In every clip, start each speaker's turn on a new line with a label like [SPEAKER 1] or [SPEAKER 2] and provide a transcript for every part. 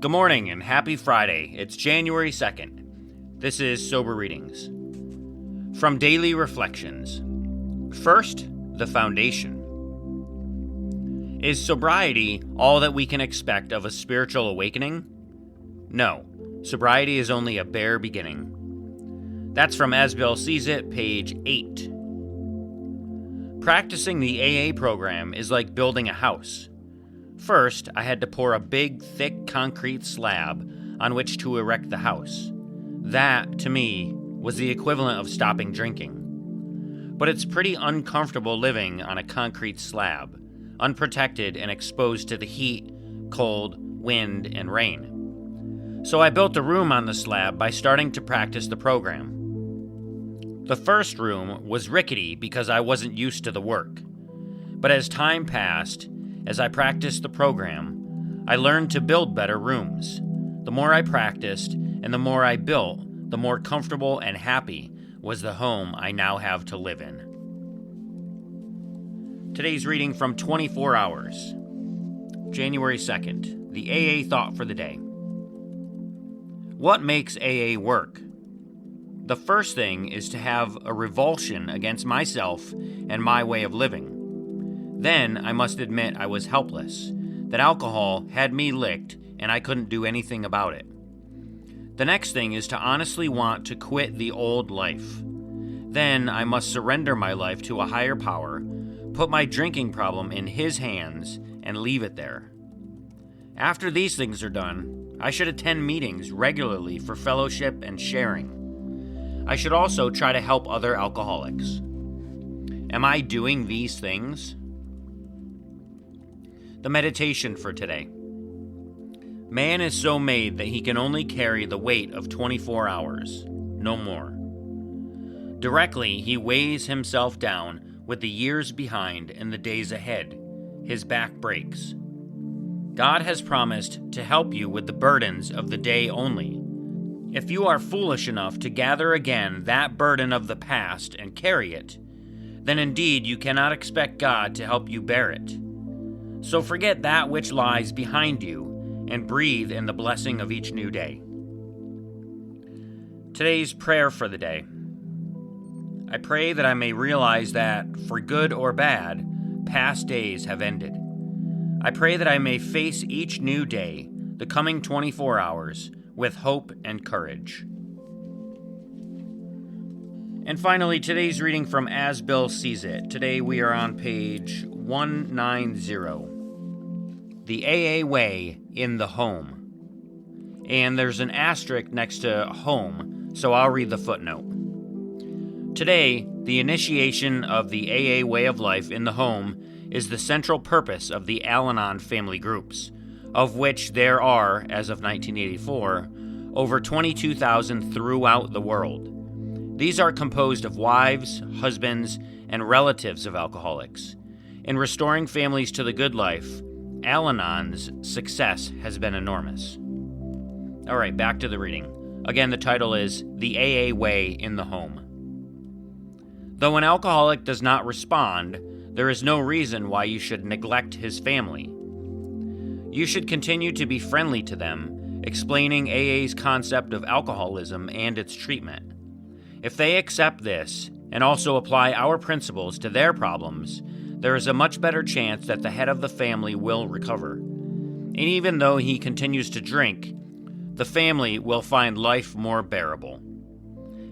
[SPEAKER 1] Good morning and happy Friday. It's January 2nd. This is Sober Readings. From Daily Reflections. First, the foundation. Is sobriety all that we can expect of a spiritual awakening? No, sobriety is only a bare beginning. That's from As Bill Sees It, page 8. Practicing the AA program is like building a house. First, I had to pour a big, thick concrete slab on which to erect the house. That, to me, was the equivalent of stopping drinking. But it's pretty uncomfortable living on a concrete slab, unprotected and exposed to the heat, cold, wind, and rain. So I built a room on the slab by starting to practice the program. The first room was rickety because I wasn't used to the work. But as time passed, as I practiced the program, I learned to build better rooms. The more I practiced and the more I built, the more comfortable and happy was the home I now have to live in. Today's reading from 24 Hours, January 2nd, the AA Thought for the Day. What makes AA work? The first thing is to have a revulsion against myself and my way of living. Then I must admit I was helpless, that alcohol had me licked and I couldn't do anything about it. The next thing is to honestly want to quit the old life. Then I must surrender my life to a higher power, put my drinking problem in his hands, and leave it there. After these things are done, I should attend meetings regularly for fellowship and sharing. I should also try to help other alcoholics. Am I doing these things? The meditation for today. Man is so made that he can only carry the weight of 24 hours, no more. Directly he weighs himself down with the years behind and the days ahead. His back breaks. God has promised to help you with the burdens of the day only. If you are foolish enough to gather again that burden of the past and carry it, then indeed you cannot expect God to help you bear it. So forget that which lies behind you and breathe in the blessing of each new day. Today's prayer for the day. I pray that I may realize that, for good or bad, past days have ended. I pray that I may face each new day, the coming 24 hours, with hope and courage. And finally, today's reading from As Bill Sees It. Today we are on page 190. The AA Way in the Home. And there's an asterisk next to home, so I'll read the footnote. Today, the initiation of the AA way of life in the home is the central purpose of the Al-Anon family groups, of which there are, as of 1984, over 22,000 throughout the world. These are composed of wives, husbands, and relatives of alcoholics. In restoring families to the good life, Al-Anon's success has been enormous. All right, back to the reading. Again, the title is The AA Way in the Home. Though an alcoholic does not respond, there is no reason why you should neglect his family. You should continue to be friendly to them, explaining AA's concept of alcoholism and its treatment. If they accept this and also apply our principles to their problems, there is a much better chance that the head of the family will recover. And even though he continues to drink, the family will find life more bearable.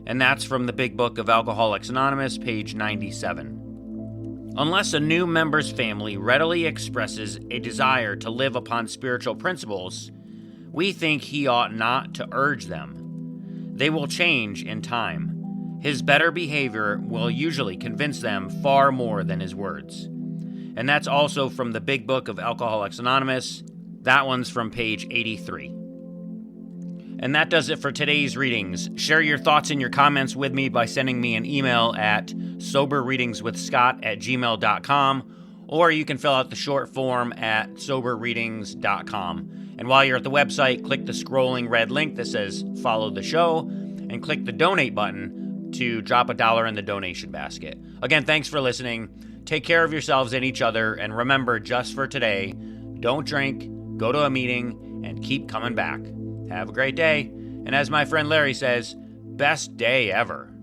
[SPEAKER 1] And that's from the Big Book of Alcoholics Anonymous, page 97. Unless a new member's family readily expresses a desire to live upon spiritual principles, we think he ought not to urge them. They will change in time. His better behavior will usually convince them far more than his words. And that's also from the Big Book of Alcoholics Anonymous. That one's from page 83. And that does it for today's readings. Share your thoughts and your comments with me by sending me an email at soberreadingswithscott@gmail.com, or you can fill out the short form at soberreadings.com. And while you're at the website, click the scrolling red link that says follow the show, and click the donate button to drop $1 in the donation basket. Again, thanks for listening. Take care of yourselves and each other, and remember, just for today, don't drink, go to a meeting, and keep coming back. Have a great day. And as my friend Larry says, best day ever.